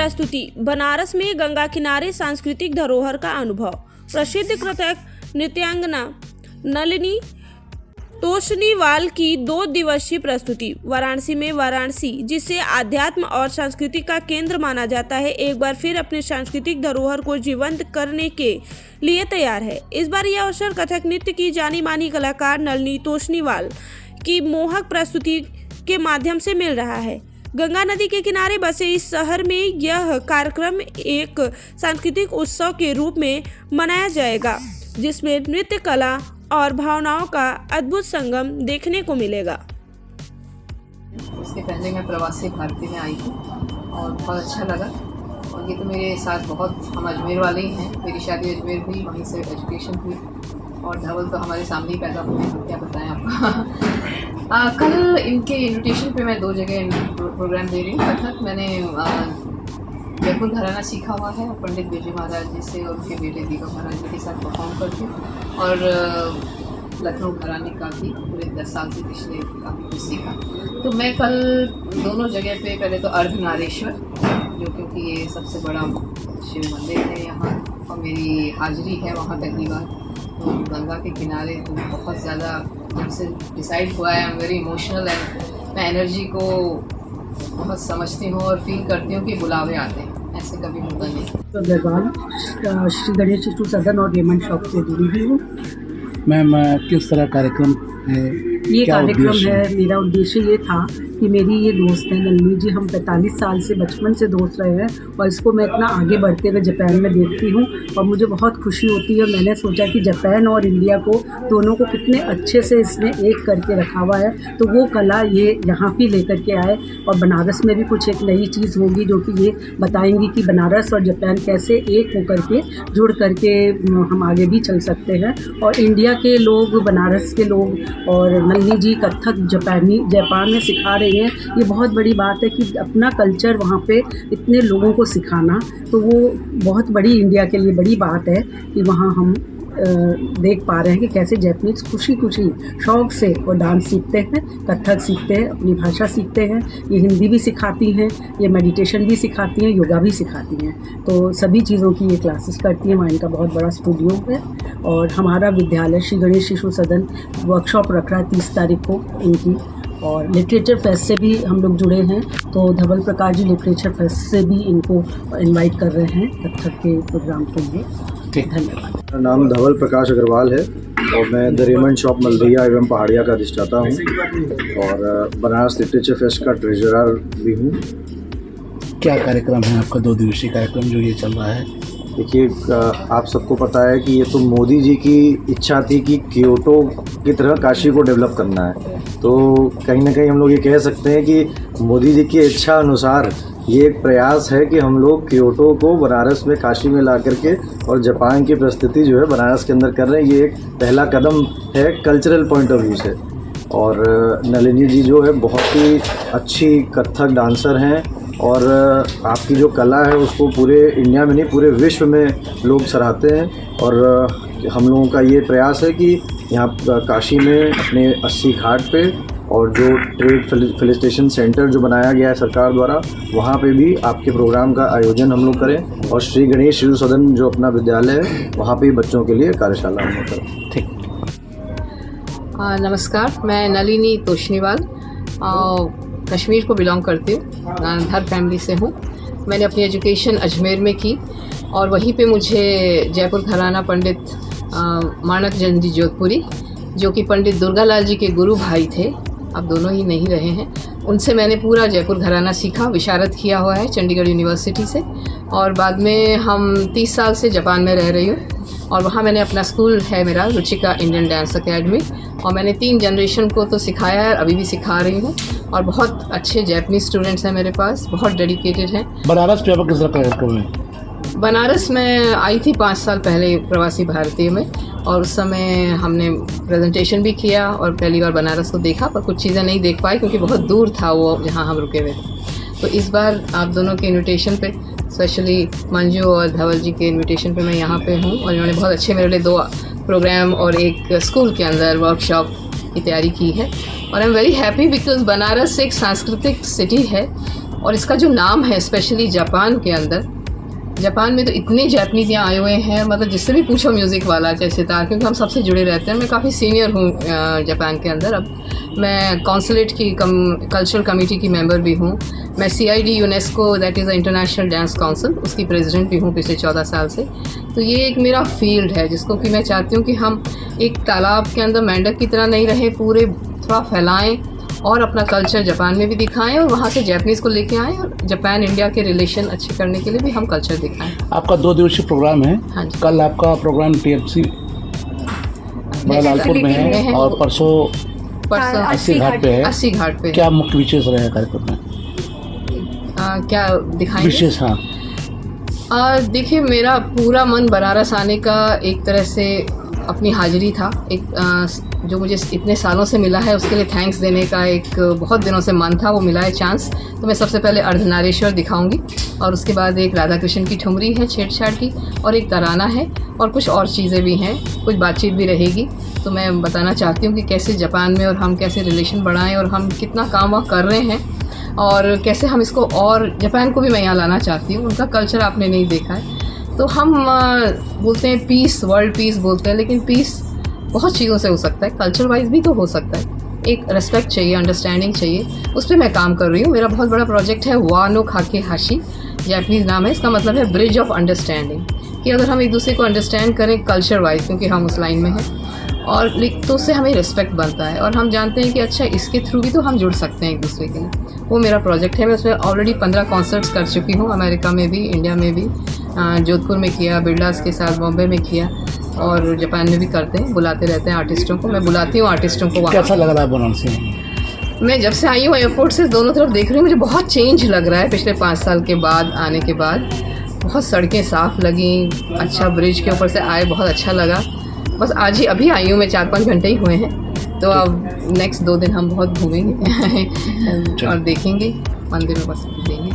प्रस्तुति बनारस में गंगा किनारे सांस्कृतिक धरोहर का अनुभव। प्रसिद्ध कथक नृत्यांगना नलिनी तोषनीवाल की 2 दिवसीय प्रस्तुति वाराणसी में। वाराणसी जिसे आध्यात्म और संस्कृति का केंद्र माना जाता है, एक बार फिर अपने सांस्कृतिक धरोहर को जीवंत करने के लिए तैयार है। इस बार यह अवसर कथक नृत्य की जानी मानी कलाकार नलिनी तोषनीवाल की मोहक प्रस्तुति के माध्यम से मिल रहा है। गंगा नदी के किनारे बसे इस शहर में यह कार्यक्रम एक सांस्कृतिक उत्सव के रूप में मनाया जाएगा, जिसमें नृत्य कला और भावनाओं का अद्भुत संगम देखने को मिलेगा। इसके पहले मैं प्रवासी भारती में आई थी और बहुत अच्छा लगा। और ये तो मेरे साथ बहुत, हम अजमेर वाले ही हैं, मेरी शादी अजमेर हुई, वहीं से एजुकेशन हुई और धवल तो हमारे सामने ही पैदा हुए हैं, क्या बताएं आपको। कल इनके इनविटेशन पे मैं 2 जगह प्रोग्राम दे रही हूँ। कथक मैंने जयपुर घराना सीखा हुआ है पंडित बिरजू महाराज जी से और उनके बेटे दीपक महाराज जी के साथ परफॉर्म करती हूँ। और लखनऊ घराने का भी पूरे 10 साल से पिछले काफ़ी कुछ सीखा। तो मैं कल दोनों जगह पे, पहले तो अर्धनारीश्वर जो क्योंकि ये सबसे बड़ा शिव मंदिर है यहाँ और मेरी हाजिरी है वहाँ पहली बार। तो गंगा के किनारे तो बहुत ज़्यादा जब से डिसाइड हुआ है, I am very emotional and मैं एनर्जी को बहुत समझती हूँ और फील करती हूँ कि बुलावे आते हैं, ऐसे कभी होता नहीं। तो अग्रवाल श्री गणेश शिशु सदन और रेमंड शॉप से जुड़ी हुई हूँ। मैम, किस तरह कार्यक्रम है? ये कार्यक्रम है, मेरा उद्देश्य ये था कि मेरी ये दोस्त है नलिनी जी, हम 45 साल से बचपन से दोस्त रहे हैं और इसको मैं इतना आगे बढ़ते हुए जापान में देखती हूँ और मुझे बहुत खुशी होती है। मैंने सोचा कि जापान और इंडिया को दोनों को कितने अच्छे से इसने एक करके रखा हुआ है, तो वो कला ये यहाँ भी लेकर के आए और बनारस में भी कुछ एक नई चीज़ होगी जो कि ये बताएंगी कि बनारस और जापान कैसे एक होकर के जुड़ करके हम आगे भी चल सकते हैं। और इंडिया के लोग, बनारस के लोग और नलिनी जी कथक जापान में सिखा रहे हैं। ये बहुत बड़ी बात है कि अपना कल्चर वहाँ पे इतने लोगों को सिखाना, तो वो बहुत बड़ी इंडिया के लिए बड़ी बात है कि वहाँ हम देख पा रहे हैं कि कैसे जैपनीज खुशी खुशी शौक से वो डांस सीखते हैं, कथक सीखते हैं, अपनी भाषा सीखते हैं। ये हिंदी भी सिखाती हैं, ये मेडिटेशन भी सिखाती हैं, योगा भी सिखाती हैं। तो सभी चीज़ों की ये क्लासेस करती हैं। वहाँ इनका बहुत बड़ा स्टूडियो है और हमारा विद्यालय श्री गणेश शिशु सदन वर्कशॉप रख रहा है 30 तारीख को इनकी। और लिटरेचर फेस्ट से भी हम लोग जुड़े हैं, तो धवल प्रकाश जी लिटरेचर फेस्ट से भी इनको इनवाइट कर रहे हैं कथक के प्रोग्राम के लिए। धन्यवाद। मेरा नाम धवल प्रकाश अग्रवाल है और मैं द रेमंड शॉप मलदहिया एवं पहाड़िया का अधिष्ठाता हूँ और बनारस लिटरेचर फेस्ट का ट्रेजरर भी हूँ। क्या कार्यक्रम है आपका 2 दिवसीय कार्यक्रम जो ये चल रहा है? देखिए, आप सबको पता है कि ये तो मोदी जी की इच्छा थी कि क्योटो की तरह काशी को डेवलप करना है। तो कहीं ना कहीं हम लोग ये कह सकते हैं कि मोदी जी की इच्छा अनुसार ये एक प्रयास है कि हम लोग क्योटो को बनारस में, काशी में ला करके और जापान की प्रस्तुति जो है बनारस के अंदर कर रहे हैं। ये एक पहला कदम है कल्चरल पॉइंट ऑफ व्यू से। और नलिनी जी जो है बहुत ही अच्छी कथक डांसर हैं और आपकी जो कला है उसको पूरे इंडिया में नहीं, पूरे विश्व में लोग सराहते हैं। और हम लोगों का ये प्रयास है कि यहाँ काशी में अपने 80 घाट पे और जो ट्रेड फेलिसिटेशन सेंटर जो बनाया गया है सरकार द्वारा, वहाँ पे भी आपके प्रोग्राम का आयोजन हम लोग करें। और श्री गणेश शिशु सदन जो अपना विद्यालय है वहाँ पे बच्चों के लिए कार्यशाला हम लोग करें। ठीक। नमस्कार, मैं नलिनी तोषनीवाल कश्मीर को बिलोंग करती हूँ, धर फैमिली से हूँ। मैंने अपनी एजुकेशन अजमेर में की और वहीं पे मुझे जयपुर घराना पंडित माणक चंद जी जोधपुरी, जो कि पंडित दुर्गालाल जी के गुरु भाई थे, अब दोनों ही नहीं रहे हैं, उनसे मैंने पूरा जयपुर घराना सीखा, विशारद किया हुआ है चंडीगढ़ यूनिवर्सिटी से। और बाद में हम 30 साल से जापान में रह रही हूँ और वहाँ मैंने अपना स्कूल है मेरा, रुचिका इंडियन डांस अकेडमी, और मैंने 3 जनरेशन को तो सिखाया है, अभी भी सिखा रही हूँ। और बहुत अच्छे जैपनीज स्टूडेंट्स हैं मेरे पास, बहुत डेडिकेटेड हैं। बनारस में किस तरह कार्यक्रम है? बनारस में आई थी 5 साल पहले प्रवासी भारतीय में और उस समय हमने प्रेजेंटेशन भी किया और पहली बार बनारस को देखा, पर कुछ चीज़ें नहीं देख पाई क्योंकि बहुत दूर था वो जहाँ हम रुके हुए थे। तो इस बार आप दोनों के इनविटेशन पे, स्पेशली मंजू और धवल जी के इनविटेशन पे मैं यहाँ पे हूँ और इन्होंने बहुत अच्छे मेरे लिए 2 प्रोग्राम और एक स्कूल के अंदर वर्कशॉप की तैयारी की है। और I am very happy because Banaras एक सांस्कृतिक सिटी है और इसका जो नाम है स्पेशली जापान के अंदर, जापान में तो इतने जापानीज यहाँ आए हुए हैं, मतलब जिससे भी पूछो म्यूज़िक वाला चाहे सितार, क्योंकि हम सबसे जुड़े रहते हैं। मैं काफ़ी सीनियर हूँ जापान के अंदर। अब मैं कॉन्सुलेट की कल्चरल कमेटी की मेंबर भी हूँ। मैं CID UNESCO, that is the international dance council, उसकी प्रेसिडेंट भी हूँ पिछले 14 साल से। तो ये एक मेरा फील्ड है जिसको कि मैं चाहती हूँ कि हम एक तालाब के अंदर मेंढक की तरह नहीं रहे, पूरे थोड़ा फैलाएँ और अपना कल्चर जापान में भी दिखाएं और वहाँ से जापानीज़ को लेके आएँ और जापान इंडिया के रिलेशन अच्छे करने के लिए भी हम कल्चर दिखाएं। आपका 2 दिवसीय प्रोग्राम है। हाँ जी। कल आपका प्रोग्राम TMC लालपुर में है और परसों 80 घाट पे है। 80 घाट पे। क्या मुख्य विशेष रहे कार्यक्रम में? क्या दिखाएंगे विशेष? हाँ, देखिए, मेरा पूरा मन बनारस आने का एक तरह से अपनी हाजिरी था। एक जो मुझे इतने सालों से मिला है उसके लिए थैंक्स देने का एक बहुत दिनों से मन था, वो मिला है चांस। तो मैं सबसे पहले अर्धनारीश्वर दिखाऊंगी और उसके बाद एक राधा कृष्ण की ठुमरी है छेड़छाड़ की, और एक तराना है और कुछ और चीज़ें भी हैं, कुछ बातचीत भी रहेगी। तो मैं बताना चाहती हूँ कि कैसे जापान में और हम कैसे रिलेशन बढ़ाएं और हम कितना काम वहाँ कर रहे हैं और कैसे हम इसको, और जापान को भी मैं यहाँ लाना चाहती हूँ। उनका कल्चर आपने नहीं देखा है। तो हम बोलते हैं पीस, वर्ल्ड पीस बोलते हैं, लेकिन पीस बहुत चीज़ों से हो सकता है, कल्चर वाइज भी तो हो सकता है। एक रेस्पेक्ट चाहिए, अंडरस्टैंडिंग चाहिए, उस पर मैं काम कर रही हूँ। मेरा बहुत बड़ा प्रोजेक्ट है वानो खाके हाशी, जापानीज़ नाम है इसका, मतलब है ब्रिज ऑफ अंडरस्टैंडिंग, कि अगर हम एक दूसरे को अंडरस्टैंड करें कल्चर वाइज, क्योंकि हम उस लाइन में हैं, और तो उससे हमें रिस्पेक्ट बनता है और हम जानते हैं कि अच्छा इसके थ्रू भी तो हम जुड़ सकते हैं एक दूसरे के लिए। वो मेरा प्रोजेक्ट है। मैं उसमें ऑलरेडी 15 कॉन्सर्ट्स कर चुकी हूँ, अमेरिका में भी, इंडिया में भी, जोधपुर में किया, बिरलास के साथ बॉम्बे में किया, और जापान में भी करते हैं, बुलाते रहते हैं आर्टिस्टों को। मैं बुलाती हूँ आर्टिस्टों को वहाँ। कैसा लग रहा है बनारस में? मैं जब से आई हूँ एयरपोर्ट से दोनों तरफ देख रही हूँ, मुझे बहुत चेंज लग रहा है पिछले 5 साल के बाद आने के बाद। बहुत सड़कें साफ़ लगी, अच्छा ब्रिज के ऊपर से आए, बहुत अच्छा लगा। बस आज ही अभी आई हूँ मैं, 4-5 घंटे ही हुए हैं। तो अब नेक्स्ट 2 दिन हम बहुत घूमेंगे और देखेंगे, मंदिर में बस देंगे।